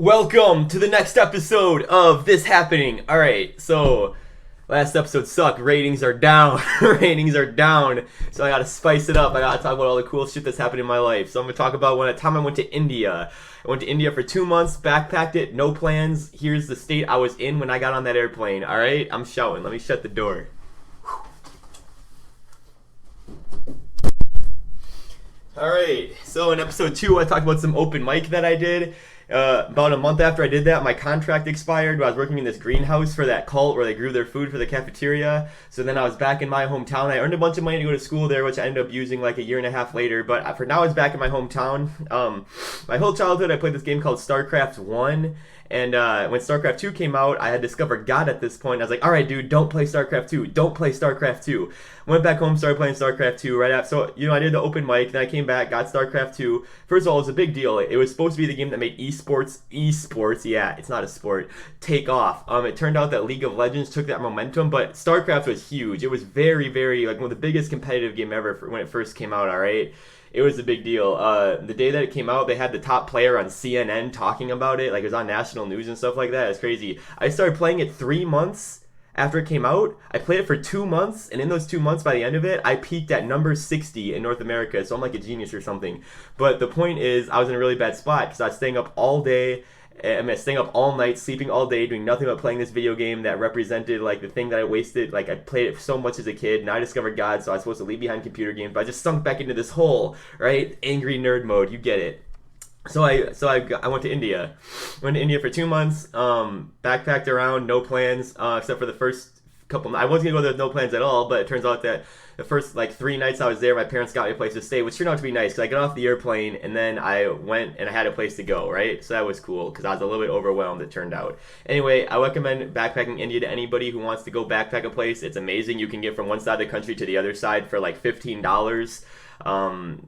Welcome to the next episode of This Happening. Alright, so last episode sucked. Ratings are down. Ratings are down. So I gotta spice it up. I gotta talk about all the cool shit that's happened in my life. So I'm gonna talk about a time I went to India. I went to India for 2 months, backpacked it, no plans. Here's the state I was in when I got on that airplane. Alright, I'm shouting. Let me shut the door. Alright, so in episode 2 I talked about some open mic that I did. About a month after I did that, my contract expired. I was working in this greenhouse for that cult where they grew their food for the cafeteria. So then I was back in my hometown. I earned a bunch of money to go to school there, which I ended up using like a year and a half later. But for now, I was back in my hometown. My whole childhood, I played this game called StarCraft 1. And when StarCraft 2 came out, I had discovered God at this point. I was like, all right, dude, don't play StarCraft 2. Don't play StarCraft 2. Went back home, started playing StarCraft 2 right after. So, I did the open mic. Then I came back, got StarCraft 2. First of all, it was a big deal. It was supposed to be the game that made esports, yeah, it's not a sport, take off. It turned out that League of Legends took that momentum, but StarCraft was huge. It was very, very, like, one of the biggest competitive game ever when it first came out, all right? It was a big deal. The day that it came out, they had the top player on CNN talking about it. Like, it was on national news and stuff like that. It's crazy. I started playing it 3 months after it came out. I played it for 2 months, and in those 2 months, by the end of it, I peaked at number 60 in North America. So I'm like a genius or something. But the point is, I was in a really bad spot because I was staying up all day. Staying up all night, sleeping all day, doing nothing but playing this video game that represented like the thing that I wasted. Like I played it so much as a kid, and I discovered God, so I was supposed to leave behind computer games, but I just sunk back into this hole, right? Angry nerd mode, you get it. So I went to India. Went to India for 2 months. Backpacked around, no plans, except for the first couple. I wasn't gonna go there with no plans at all, but it turns out that the first like 3 nights I was there, my parents got me a place to stay, which turned out to be nice because I got off the airplane and then I went and I had a place to go, right? So that was cool because I was a little bit overwhelmed, it turned out. Anyway, I recommend backpacking India to anybody who wants to go backpack a place. It's amazing. You can get from one side of the country to the other side for like $15.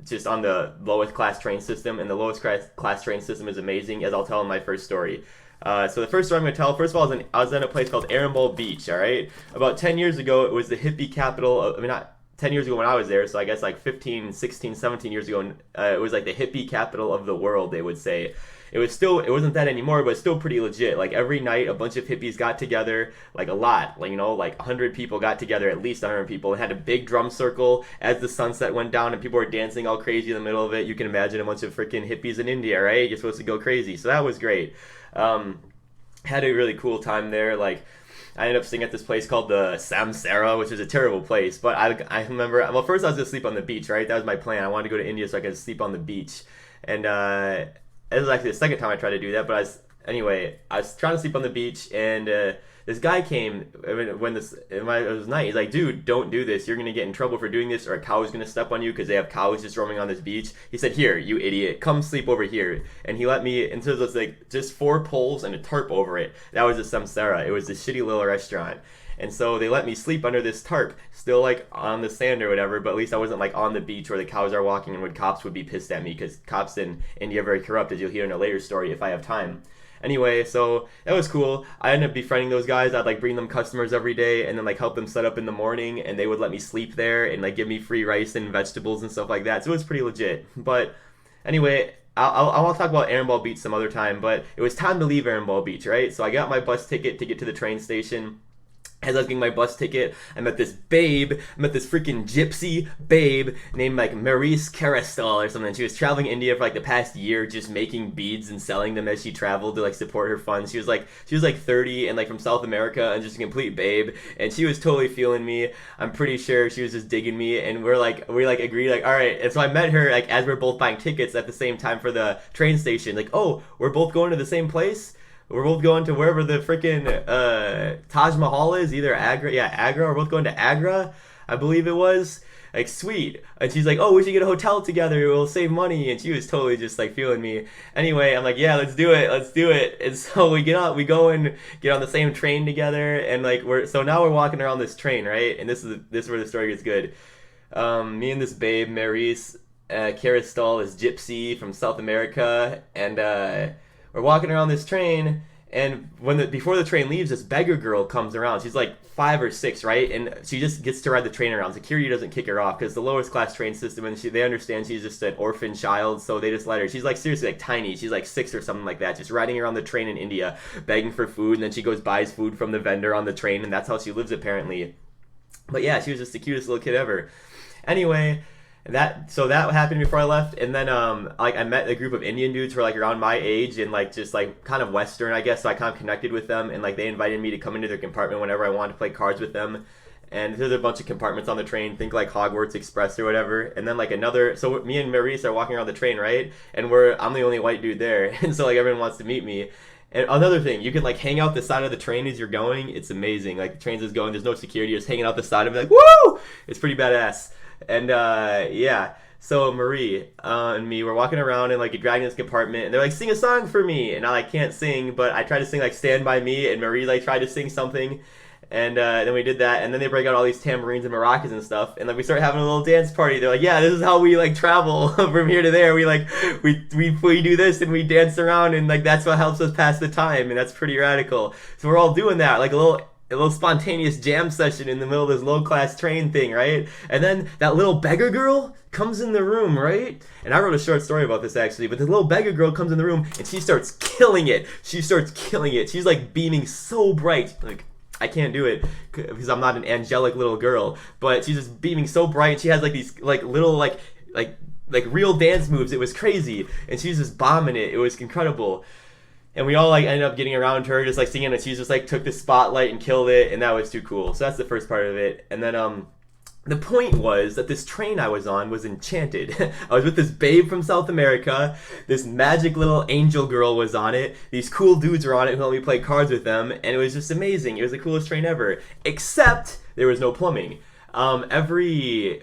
Just on the lowest class train system, and the lowest class train system is amazing, as I'll tell in my first story. So the first story I'm going to tell, first of all, I was in a place called Arambol Beach, all right? About 10 years ago, it was the hippie capital of, not 10 years ago when I was there, so I guess like 15, 16, 17 years ago, it was like the hippie capital of the world, they would say. It wasn't that anymore, but it's still pretty legit. Like every night, a bunch of hippies got together, like a lot, like, like 100 people got together, at least 100 people, and had a big drum circle as the sunset went down and people were dancing all crazy in the middle of it. You can imagine a bunch of freaking hippies in India, right? You're supposed to go crazy. So that was great. Had a really cool time there. Like, I ended up staying at this place called the Samsara, which is a terrible place. But I remember, well, first I was going to sleep on the beach, right? That was my plan. I wanted to go to India so I could sleep on the beach. And it was actually the second time I tried to do that. But I was trying to sleep on the beach, and this guy came when it was night. He's like, dude, don't do this. You're going to get in trouble for doing this, or a cow is going to step on you because they have cows just roaming on this beach. He said, here, you idiot, come sleep over here. And he let me into this, like, just 4 poles and a tarp over it. That was the Samsara. It was this shitty little restaurant. And so they let me sleep under this tarp, still like on the sand or whatever, but at least I wasn't like on the beach where the cows are walking and when cops would be pissed at me, because cops in India are very corrupt, as you'll hear in a later story if I have time. Anyway, so that was cool. I ended up befriending those guys. I'd like bring them customers every day and then like help them set up in the morning, and they would let me sleep there and like give me free rice and vegetables and stuff like that. So it was pretty legit. But anyway, I'll talk about Arambol Beach some other time, but it was time to leave Arambol Beach, right? So I got my bus ticket to get to the train station. As I was getting my bus ticket, I met this freaking gypsy babe named like Maurice Caristal or something. She was traveling India for like the past year, just making beads and selling them as she traveled to like support her funds. She was like 30 and like from South America and just a complete babe, and she was totally feeling me. I'm pretty sure she was just digging me, and we agreed like, all right. And so I met her like as we're both buying tickets at the same time for the train station. Like, oh, we're both going to the same place. We're both going to wherever the freaking Taj Mahal is, either Agra. Yeah, Agra. We're both going to Agra, I believe it was. Like, sweet. And she's like, oh, we should get a hotel together. We'll save money. And she was totally just like feeling me. Anyway, I'm like, yeah, let's do it. And so we go and get on the same train together. And like, so now we're walking around this train, right? And this is where the story gets good. Me and this babe, Maurice Caristal, is gypsy from South America. And we're walking around this train, And before the train leaves, this beggar girl comes around. She's like 5 or 6, right? And she just gets to ride the train around. Security doesn't kick her off because the lowest class train system, and they understand she's just an orphan child, so they just let her. She's like seriously like tiny. She's like 6 or something like that, just riding around the train in India, begging for food, and then she goes buys food from the vendor on the train, and that's how she lives apparently. But yeah, she was just the cutest little kid ever. Anyway, that happened before I left, and then like I met a group of Indian dudes who were like around my age and like just like kind of Western, I guess. So I kind of connected with them, and like they invited me to come into their compartment whenever I wanted to play cards with them. And there's a bunch of compartments on the train, think like Hogwarts Express or whatever. And then like another, so me and Maurice are walking around the train, right? And I'm the only white dude there, and so like everyone wants to meet me. And another thing, you can like hang out the side of the train as you're going. It's amazing. Like the train's is going, there's no security, you're just hanging out the side of it, like woo! It's pretty badass. And yeah, so Marie and me were walking around in like a dragon's compartment, and they're like, sing a song for me, and I like can't sing, but I tried to sing like Stand By Me, and Marie like tried to sing something, and then we did that, and then they break out all these tambourines and maracas and stuff, and like we start having a little dance party. They're like, yeah, this is how we like travel from here to there. We like we do this and we dance around, and like that's what helps us pass the time, and that's pretty radical. So we're all doing that, like a little spontaneous jam session in the middle of this low-class train thing, right? And then that little beggar girl comes in the room, right? And I wrote a short story about this, actually, but this little beggar girl comes in the room, and she starts killing it. She's like beaming so bright. Like, I can't do it because I'm not an angelic little girl, but she's just beaming so bright. She has like these like little like real dance moves. It was crazy, and she's just bombing it. It was incredible. And we all like ended up getting around her, just like singing, and she just like took the spotlight and killed it, and that was too cool. So that's the first part of it. And then the point was that this train I was on was enchanted. I was with this babe from South America. This magic little angel girl was on it. These cool dudes were on it who let me play cards with them, and it was just amazing. It was the coolest train ever. Except there was no plumbing. Every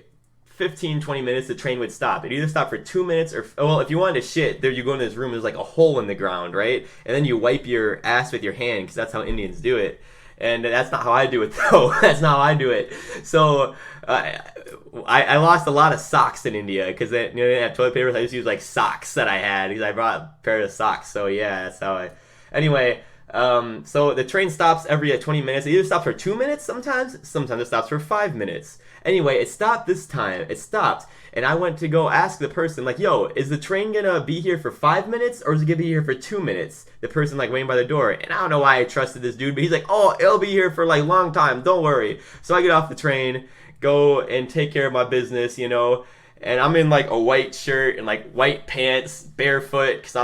15-20 minutes the train would stop. It'd either stop for 2 minutes or, well, if you wanted to shit, there you go in this room, there's like a hole in the ground, right? And then you wipe your ass with your hand, because that's how Indians do it. And that's not how I do it, though. That's not how I do it. So I lost a lot of socks in India because they didn't have toilet paper. So I just used like socks that I had because I brought a pair of socks. So yeah, that's how I. Anyway, so the train stops every 20 minutes. It either stops for 2 minutes sometimes it stops for 5 minutes. Anyway, it stopped this time. It stopped. And I went to go ask the person, like, yo, is the train gonna be here for 5 minutes or is it gonna be here for 2 minutes? The person, like, waiting by the door. And I don't know why I trusted this dude, but he's like, oh, it'll be here for, like, long time. Don't worry. So I get off the train, go and take care of my business, you know. And I'm in, like, a white shirt and, like, white pants, barefoot, because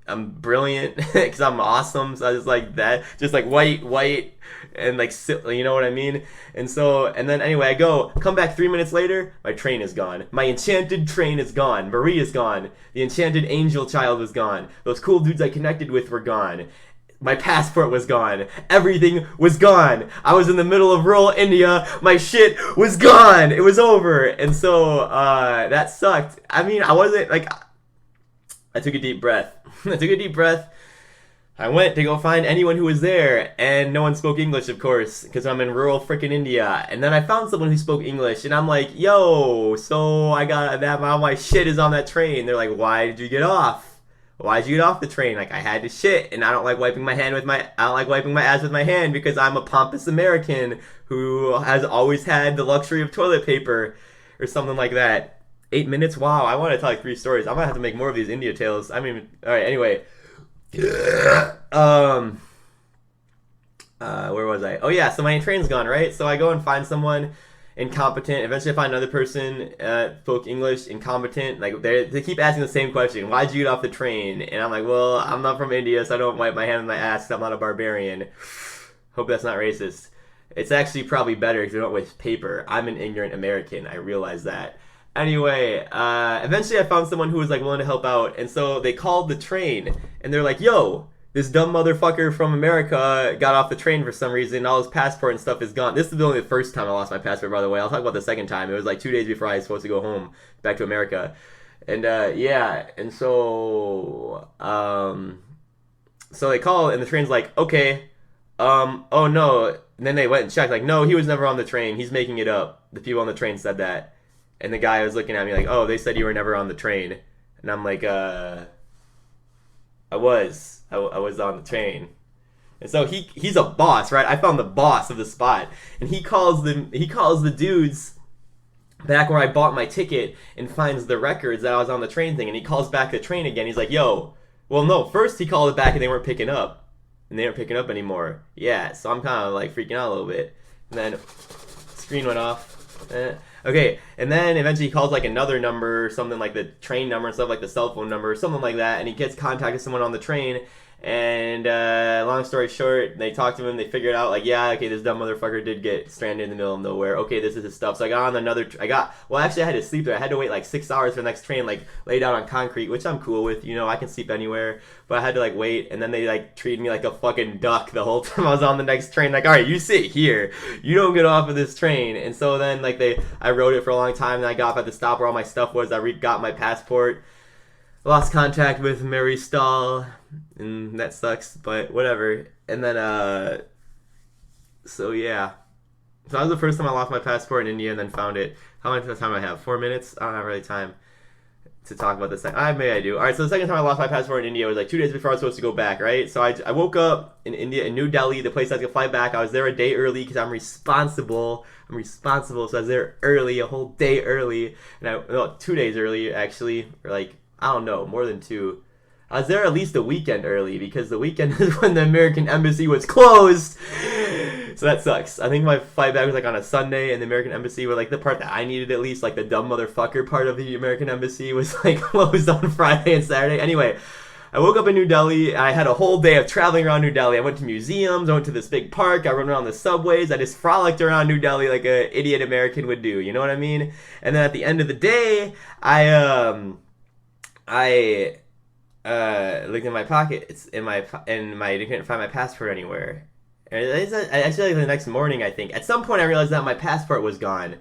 I'm brilliant, because I'm awesome. So I just like that. Just, like, white, and like, you know what I mean? And so, and then anyway, I come back 3 minutes later, my train is gone. My enchanted train is gone. Marie is gone. The enchanted angel child was gone. Those cool dudes I connected with were gone. My passport was gone. Everything was gone. I was in the middle of rural India. My shit was gone. It was over. And so, that sucked. I mean, I wasn't, like, I took a deep breath. I went to go find anyone who was there, and no one spoke English, of course, because I'm in rural frickin' India. And then I found someone who spoke English, and I'm like, yo, so I got that, all my shit is on that train. They're like, why did you get off? Why'd you get off the train? Like, I had to shit, and I don't like wiping my ass with my hand because I'm a pompous American who has always had the luxury of toilet paper, or something like that. 8 minutes? Wow, I want to tell like 3 stories. I might have to make more of these India tales. I mean, alright, anyway. Where was I? Oh yeah, so my train's gone, right? So I go and find someone incompetent. Eventually I find another person spoke English, incompetent. Like they keep asking the same question. Why'd you get off the train? And I'm like, well, I'm not from India, so I don't wipe my hand on my ass 'cause I'm not a barbarian. Hope that's not racist. It's actually probably better because we don't waste paper. I'm an ignorant American. I realize that. Anyway, eventually I found someone who was like willing to help out, and so they called the train, and they're like, yo, this dumb motherfucker from America got off the train for some reason, and all his passport and stuff is gone. This is only the first time I lost my passport, by the way. I'll talk about the second time. It was like 2 days before I was supposed to go home, back to America. And, yeah, and so, so they call, and the train's like, okay, oh no, and then they went and checked, like, no, he was never on the train, he's making it up. The people on the train said that. And the guy was looking at me like, oh, they said you were never on the train. And I'm like, I was on the train. And so he's a boss, right? I found the boss of the spot, and he calls the dudes back where I bought my ticket and finds the records that I was on the train thing, and he calls back the train again. He's like, "Yo, well, no, first he called it back and they weren't picking up, and they weren't picking up anymore." Yeah, so I'm kind of like freaking out a little bit, and then screen went off. Okay, and then eventually he calls like another number, something like the train number and stuff, like the cell phone number, something like that, and he gets contact with someone on the train. And long story short, they talked to him. They figured out like, yeah, okay, this dumb motherfucker did get stranded in the middle of nowhere. Okay, this is his stuff. So I got on another. Well, actually, I had to sleep there. I had to wait like 6 hours for the next train, like lay down on concrete, which I'm cool with. You know, I can sleep anywhere. But I had to like wait, and then they like treated me like a fucking duck the whole time I was on the next train. Like, all right, you sit here. You don't get off of this train. And so then like I rode it for a long time. And I got off at the stop where all my stuff was. I got my passport. Lost contact with Mary Stahl, and that sucks, but whatever. And then, so yeah. So that was the first time I lost my passport in India and then found it. How much time do I have? 4 minutes? I don't have really time to talk about this. Maybe I do. Alright, so the second time I lost my passport in India was like 2 days before I was supposed to go back, right? So I woke up in India, in New Delhi, the place I was going to fly back. I was there a day early because I'm responsible. So I was there early, a whole day early. And 2 days early, actually, or like, I don't know, more than 2. I was there at least a weekend early because the weekend is when the American Embassy was closed. So that sucks. I think my flight back was like on a Sunday, and the American Embassy was like the part that I needed at least, like the dumb motherfucker part of the American Embassy was like closed on Friday and Saturday. Anyway, I woke up in New Delhi. I had a whole day of traveling around New Delhi. I went to museums. I went to this big park. I rode around the subways. I just frolicked around New Delhi like an idiot American would do. You know what I mean? And then at the end of the day, I looked in my pocket. It's in my I didn't find my passport anywhere. And it's actually like the next morning, I think. At some point, I realized that my passport was gone,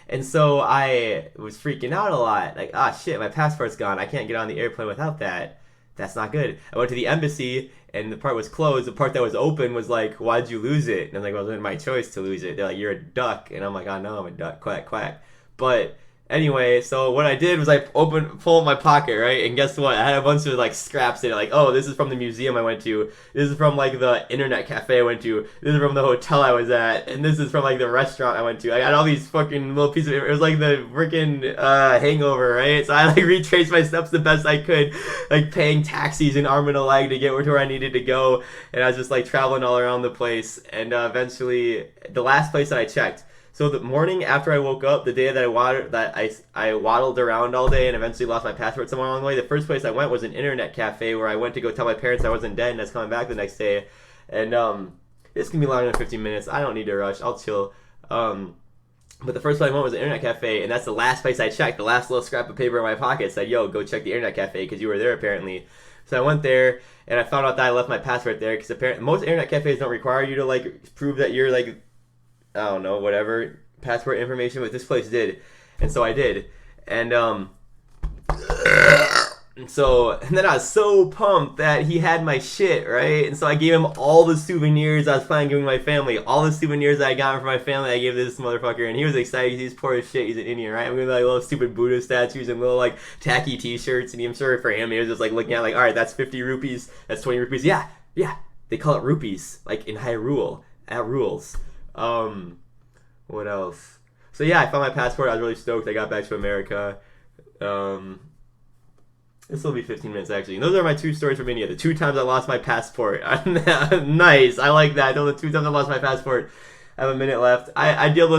and so I was freaking out a lot. Like, ah, shit, my passport's gone. I can't get on the airplane without that. That's not good. I went to the embassy, and the part was closed. The part that was open was like, why'd you lose it? And I'm like, well, it wasn't my choice to lose it. They're like, you're a duck, and I'm like, I know I'm a duck. Quack quack. But anyway, so what I did was I pull up my pocket, right? And guess what? I had a bunch of like scraps in it. Like, oh, this is from the museum I went to. This is from like the internet cafe I went to. This is from the hotel I was at. And this is from like the restaurant I went to. I got all these fucking little pieces of it. It was like the freaking Hangover, right? So I like retraced my steps the best I could, like paying taxis and arm and a leg to get to where I needed to go. And I was just like traveling all around the place. And eventually, the last place that I checked. So the morning after I woke up, the day that I waddled around all day and eventually lost my passport somewhere along the way, the first place I went was an internet cafe where I went to go tell my parents I wasn't dead and I was coming back the next day. And this can be longer than 15 minutes. I don't need to rush. I'll chill. But the first place I went was an internet cafe, and that's the last place I checked. The last little scrap of paper in my pocket said, yo, go check the internet cafe because you were there apparently. So I went there, and I found out that I left my passport there because apparently most internet cafes don't require you to like prove that you're like, I don't know, whatever, passport information, but this place did. And so I did. And then I was so pumped that he had my shit, right? And so I gave him all the souvenirs I was planning on giving my family. All the souvenirs that I got from my family, I gave this motherfucker. And he was excited because he's poor as shit. He's an Indian, right? I'm giving like little stupid Buddha statues and little like tacky t-shirts. And I'm sure for him, he was just like looking at like, all right, that's 50 rupees. That's 20 rupees. Yeah. They call it rupees, like in Hyrule, at rules. What else? So yeah, I found my passport. I was really stoked. I got back to America. This will be 15 minutes actually. And those are my 2 stories from India. The 2 times I lost my passport. Nice. I like that. I know the 2 times I lost my passport. I have a minute left. I dealt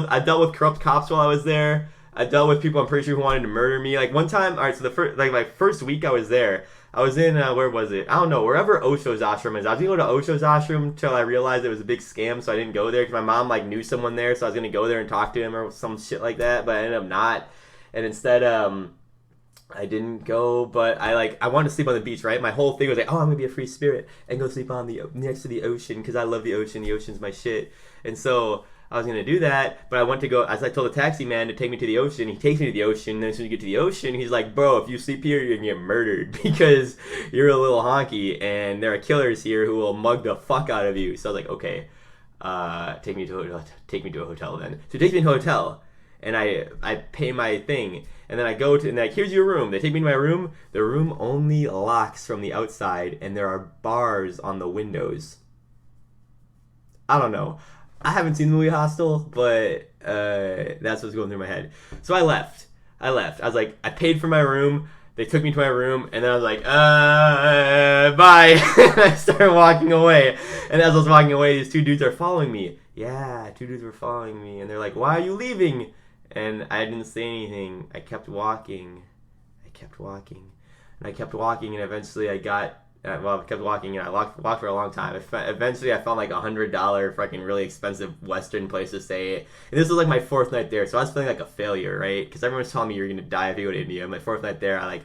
with corrupt cops while I was there. I dealt with people I'm pretty sure who wanted to murder me. Like one time, all right. So my first week I was there. I was in, where was it? I don't know, wherever Osho's ashram is. I was going to go to Osho's ashram till I realized it was a big scam, so I didn't go there because my mom, like, knew someone there, so I was going to go there and talk to him or some shit like that, but I ended up not. And instead, I didn't go, but I wanted to sleep on the beach, right? My whole thing was like, oh, I'm going to be a free spirit and go sleep on next to the ocean because I love the ocean. The ocean's my shit. And so I was going to do that, but I went to go, as I told the taxi man to take me to the ocean. He takes me to the ocean, and then as soon as you get to the ocean, he's like, bro, if you sleep here, you're going to get murdered because you're a little honky, and there are killers here who will mug the fuck out of you. So I was like, okay, take me to a hotel then. So he takes me to a hotel, and I pay my thing, And then I go to, and like, here's your room. They take me to my room. The room only locks from the outside, and there are bars on the windows. I don't know. I haven't seen the movie Hostel, but that's what's going through my head. So I left. I was like, I paid for my room. They took me to my room, and then I was like, bye. And I started walking away. And as I was walking away, these two dudes are following me. Yeah, two dudes were following me. And they're like, why are you leaving? And I didn't say anything. I kept walking. And I kept walking, and eventually I got... I kept walking, and I walked for a long time. Eventually, I found like $100 fucking really expensive Western place to stay. And this was like my 4th night there, so I was feeling like a failure, right? Because everyone was telling me you're gonna die if you go to India. My 4th night there,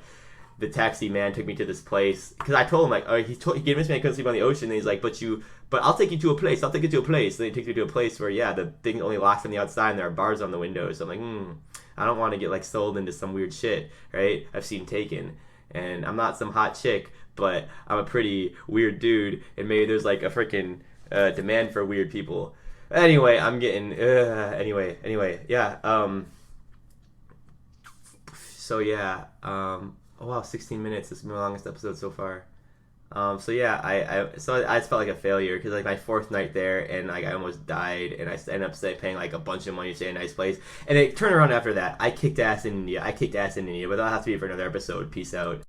the taxi man took me to this place because I told him like, he convinced me I couldn't sleep on the ocean. And he's like, but I'll take you to a place. And then he takes me to a place where the thing only locks from the outside and there are bars on the windows. So I'm like, I don't want to get like sold into some weird shit, right? I've seen Taken, and I'm not some hot chick, but I'm a pretty weird dude, and maybe there's like a freaking demand for weird people. Anyway, I'm getting yeah. So yeah, oh wow, 16 minutes. This is my longest episode so far. So yeah, I just felt like a failure because like my 4th night there, and like I almost died, and I ended up paying like a bunch of money to stay in a nice place. And it turned around after that. I kicked ass in India, but that'll have to be for another episode. Peace out.